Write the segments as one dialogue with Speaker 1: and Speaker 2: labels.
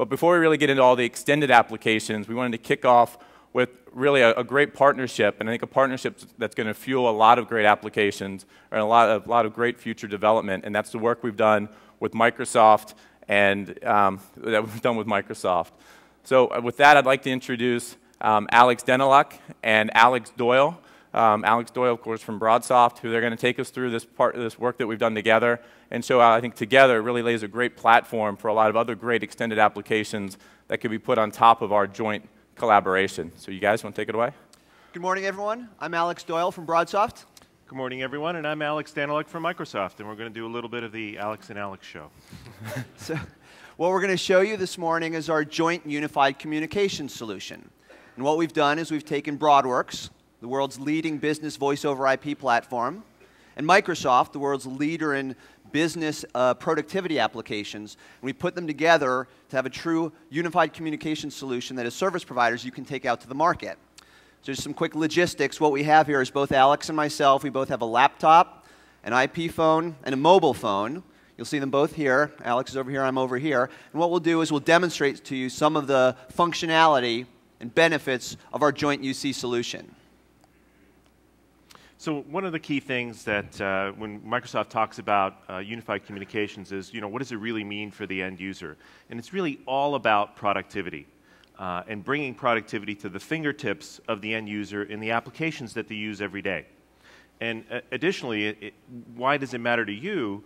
Speaker 1: But before we really get into all the extended applications, we wanted to kick off with really a great partnership, and I think a partnership that's going to fuel a lot of great applications and a lot of great future development, and that's the work we've done with Microsoft and that we've done with Microsoft. So with that, I'd like to introduce Alex Danyluk and Alex Doyle. Alex Doyle, of course, from BroadSoft, who they're going to take us through this work that we've done together and show how I think together it really lays a great platform for a lot of other great extended applications that could be put on top of our joint collaboration. So you guys want to take it away?
Speaker 2: Good morning, everyone. I'm Alex Doyle from BroadSoft.
Speaker 3: Good morning, everyone, and I'm Alex Danyluk from Microsoft, and we're going to do a little bit of the Alex and Alex show.
Speaker 2: So, what we're going to show you this morning is our joint unified communication solution. And what we've done is we've taken BroadWorks, the world's leading business voice over IP platform, and Microsoft, the world's leader in business productivity applications, and we put them together to have a true unified communication solution that as service providers you can take out to the market. So just some quick logistics. What we have here is both Alex and myself, we both have a laptop, an IP phone, and a mobile phone. You'll see them both here. Alex is over here, I'm over here. And what we'll do is we'll demonstrate to you some of the functionality and benefits of our joint UC solution.
Speaker 3: So one of the key things that when Microsoft talks about unified communications is, what does it really mean for the end user? And it's really all about productivity and bringing productivity to the fingertips of the end user in the applications that they use every day. And additionally, why does it matter to you?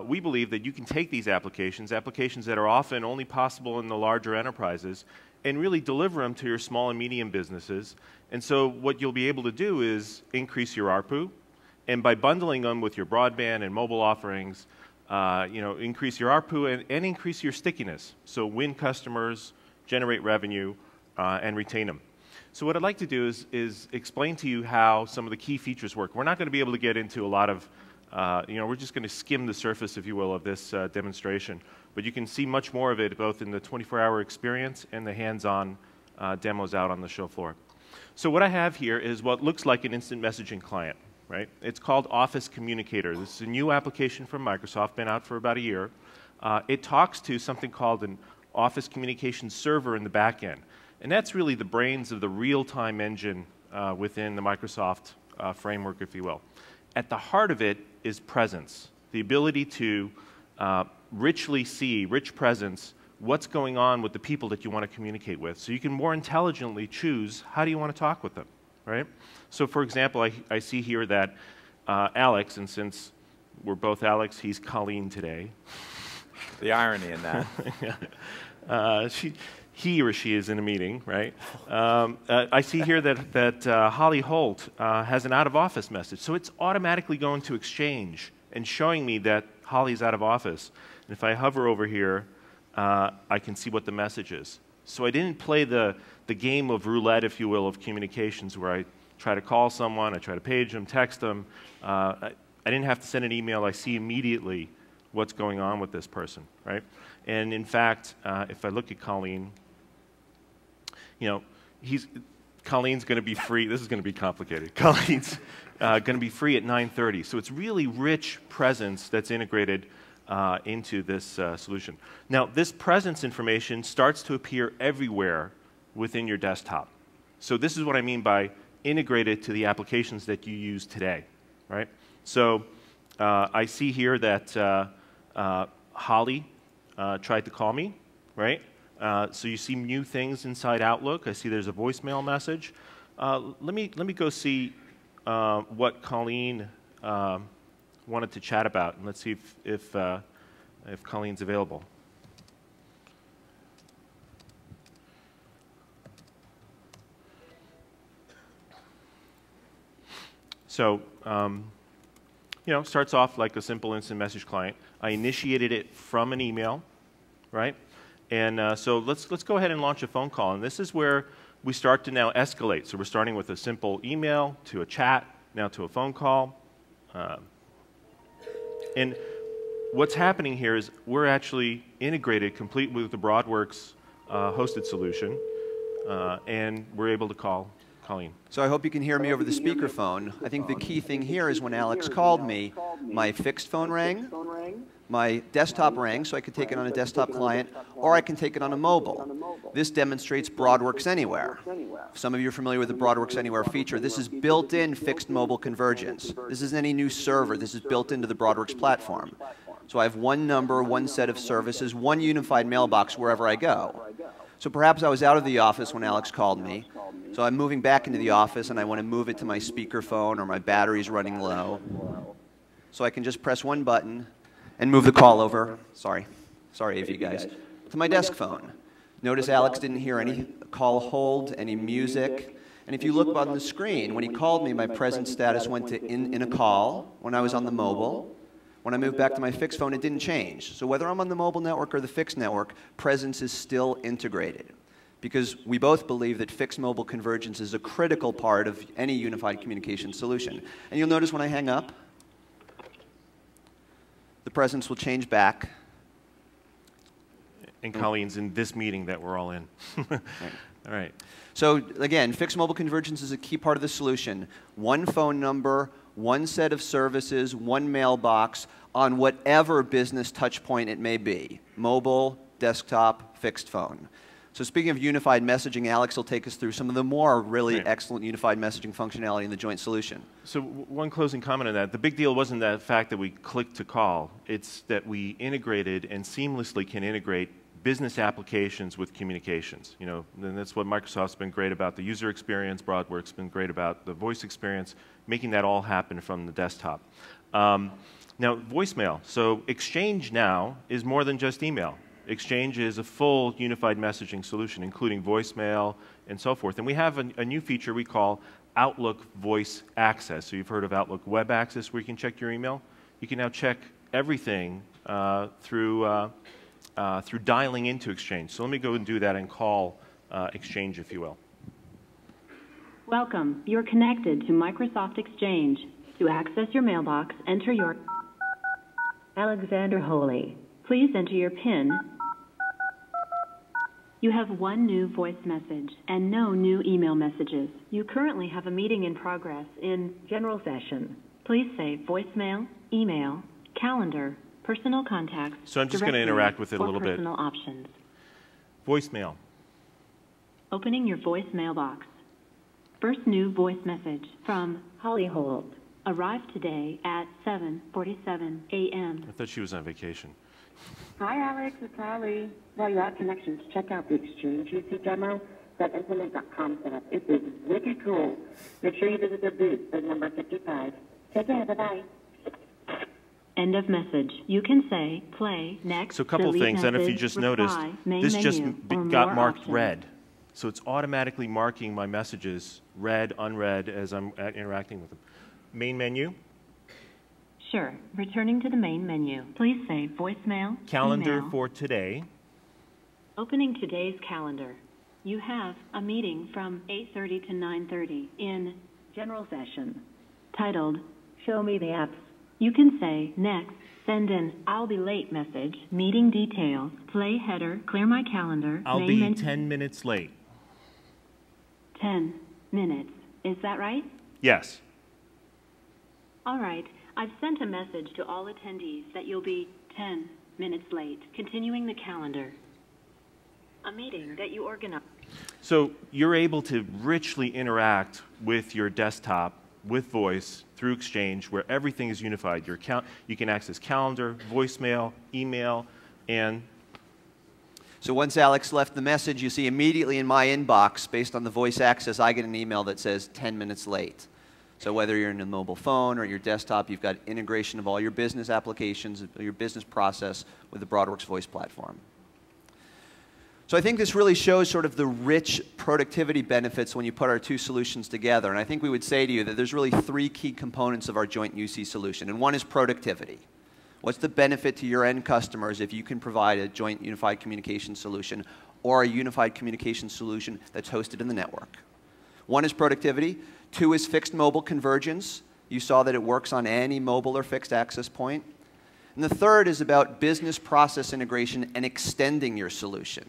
Speaker 3: We believe that you can take these applications that are often only possible in the larger enterprises, and really deliver them to your small and medium businesses. And so what you'll be able to do is increase your ARPU, and by bundling them with your broadband and mobile offerings, increase your ARPU and increase your stickiness. So win customers, generate revenue, and retain them. So what I'd like to do is explain to you how some of the key features work. We're not going to be able to get into a lot of, we're just going to skim the surface, if you will, of this demonstration. But you can see much more of it both in the 24-hour experience and the hands-on demos out on the show floor. So what I have here is what looks like an instant messaging client, right? It's called Office Communicator. This is a new application from Microsoft, been out for about a year. It talks to something called an Office Communication Server in the back end. And that's really the brains of the real-time engine within the Microsoft framework, if you will. At the heart of it is presence, the ability to richly see, rich presence, what's going on with the people that you want to communicate with. So you can more intelligently choose how do you want to talk with them, right? So for example, I see here that Alex, and since we're both Alex, he's Colleen today.
Speaker 1: The irony in that.
Speaker 3: He or she is in a meeting, right? I see here that Holly Holt has an out-of-office message. So it's automatically going to exchange and showing me that Holly's out of office. And if I hover over here, I can see what the message is. So I didn't play the game of roulette, if you will, of communications where I try to call someone, I try to page them, text them. I didn't have to send an email. I see immediately what's going on with this person, right? And in fact, if I look at Colleen, Colleen's going to be free. This is going to be complicated. Colleen's going to be free at 9:30. So it's really rich presence that's integrated into this solution. Now, this presence information starts to appear everywhere within your desktop. So this is what I mean by integrated to the applications that you use today, right? So I see here that Holly tried to call me, right? So you see new things inside Outlook. I see there's a voicemail message. Let me go see what Colleen wanted to chat about, and let's see if Colleen's available. So, starts off like a simple instant message client. I initiated it from an email, right? And so let's go ahead and launch a phone call. And this is where we start to now escalate. So we're starting with a simple email to a chat, now to a phone call. And what's happening here is we're actually integrated completely with the BroadWorks hosted solution, and we're able to call Colleen.
Speaker 2: So I hope you can hear me over the speakerphone. I think the key thing here is when Alex called me, my fixed phone rang, my desktop rang, so I could take it on a desktop client, or I can take it on a mobile. This demonstrates BroadWorks Anywhere. If some of you are familiar with the BroadWorks Anywhere feature, this is built-in fixed mobile convergence. This isn't any new server. This is built into the BroadWorks platform. So I have one number, one set of services, one unified mailbox wherever I go. So perhaps I was out of the office when Alex called me. So I'm moving back into the office, and I want to move it to my speakerphone, or my battery's running low. So I can just press one button and move the call over, sorry AV guys, to my desk phone. Notice Alex didn't hear any call hold, any music. And if you look on the screen, when he called me, my present status went to in a call when I was on the mobile. When I moved back to my fixed phone, it didn't change. So whether I'm on the mobile network or the fixed network, presence is still integrated. Because we both believe that fixed mobile convergence is a critical part of any unified communication solution. And you'll notice when I hang up, the presence will change back.
Speaker 3: And Colleen's in this meeting that we're all in.
Speaker 2: Right.
Speaker 3: All right.
Speaker 2: So again, fixed mobile convergence is a key part of the solution. One phone number, one set of services, one mailbox on whatever business touch point it may be. Mobile, desktop, fixed phone. So speaking of unified messaging, Alex will take us through some of the more really excellent unified messaging functionality in the joint solution.
Speaker 3: So one closing comment on that. The big deal wasn't the fact that we clicked to call. It's that we integrated and seamlessly can integrate business applications with communications. You know, and that's what Microsoft's been great about the user experience. BroadWorks has been great about the voice experience, making that all happen from the desktop. Now, voicemail. So Exchange now is more than just email. Exchange is a full unified messaging solution, including voicemail and so forth. And we have a new feature we call Outlook Voice Access. So you've heard of Outlook Web Access, where you can check your email. You can now check everything through dialing into Exchange. So let me go and do that and call Exchange, if you will.
Speaker 4: Welcome. You're connected to Microsoft Exchange. To access your mailbox, enter your Alexander Holy. Please enter your PIN. You have one new voice message and no new email messages. You currently have a meeting in progress in general session. Please say voicemail, email, calendar, personal contacts.
Speaker 3: So I'm just going to interact with it a little bit.
Speaker 4: Personal options.
Speaker 3: Voicemail.
Speaker 4: Opening your voice mailbox. First new voice message from Holly Holt. Arrived today at 7:47 a.m.
Speaker 3: I thought she was on vacation.
Speaker 5: Hi, Alex. It's Holly. While you're at Connections, check out the Exchange UC demo that Implement.com set up. It is wicked cool. Make sure you visit their booth at number 55. Take care. Bye-bye.
Speaker 4: End of message. You can say play, next,
Speaker 3: So a couple of things, and if you just noticed, this just got marked red. So it's automatically marking my messages red, unread as I'm interacting with them. Main menu.
Speaker 4: Sure. Returning to the main menu. Please say voicemail,
Speaker 3: Calendar
Speaker 4: email.
Speaker 3: for today.
Speaker 4: Opening today's calendar. You have a meeting from 8:30 to 9:30 in general session titled Show Me the Apps. You can say next, send an I'll be late message, meeting details, play header, clear my calendar.
Speaker 3: I'll be 10 minutes late.
Speaker 4: 10 minutes. Is that right?
Speaker 3: Yes.
Speaker 4: All right. I've sent a message to all attendees that you'll be 10 minutes late. Continuing the calendar. A meeting that you organized.
Speaker 3: So you're able to richly interact with your desktop with voice through Exchange, where everything is unified. You can access calendar, voicemail, email, and...
Speaker 2: So once Alex left the message, you see immediately in my inbox, based on the voice access, I get an email that says 10 minutes late. So whether you're in a mobile phone or your desktop, you've got integration of all your business applications, your business process with the BroadWorks voice platform. So I think this really shows sort of the rich productivity benefits when you put our two solutions together. And I think we would say to you that there's really three key components of our joint UC solution. And one is productivity. What's the benefit to your end customers if you can provide a joint unified communication solution or a unified communication solution that's hosted in the network? One is productivity. Two is fixed mobile convergence. You saw that it works on any mobile or fixed access point. And the third is about business process integration and extending your solution.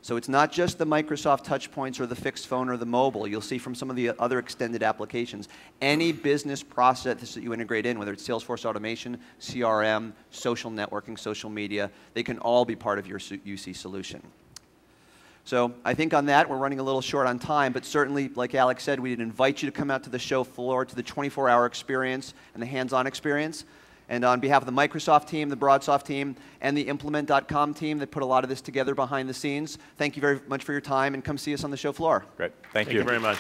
Speaker 2: So it's not just the Microsoft touchpoints or the fixed phone or the mobile. You'll see from some of the other extended applications, any business process that you integrate in, whether it's Salesforce automation, CRM, social networking, social media, they can all be part of your UC solution. So I think on that, we're running a little short on time, but certainly, like Alex said, we'd invite you to come out to the show floor, to the 24-hour experience and the hands-on experience. And on behalf of the Microsoft team, the BroadSoft team, and the Implement.com team that put a lot of this together behind the scenes, thank you very much for your time, and come see us on the show floor.
Speaker 1: Great. Thank you.
Speaker 3: Thank you very much.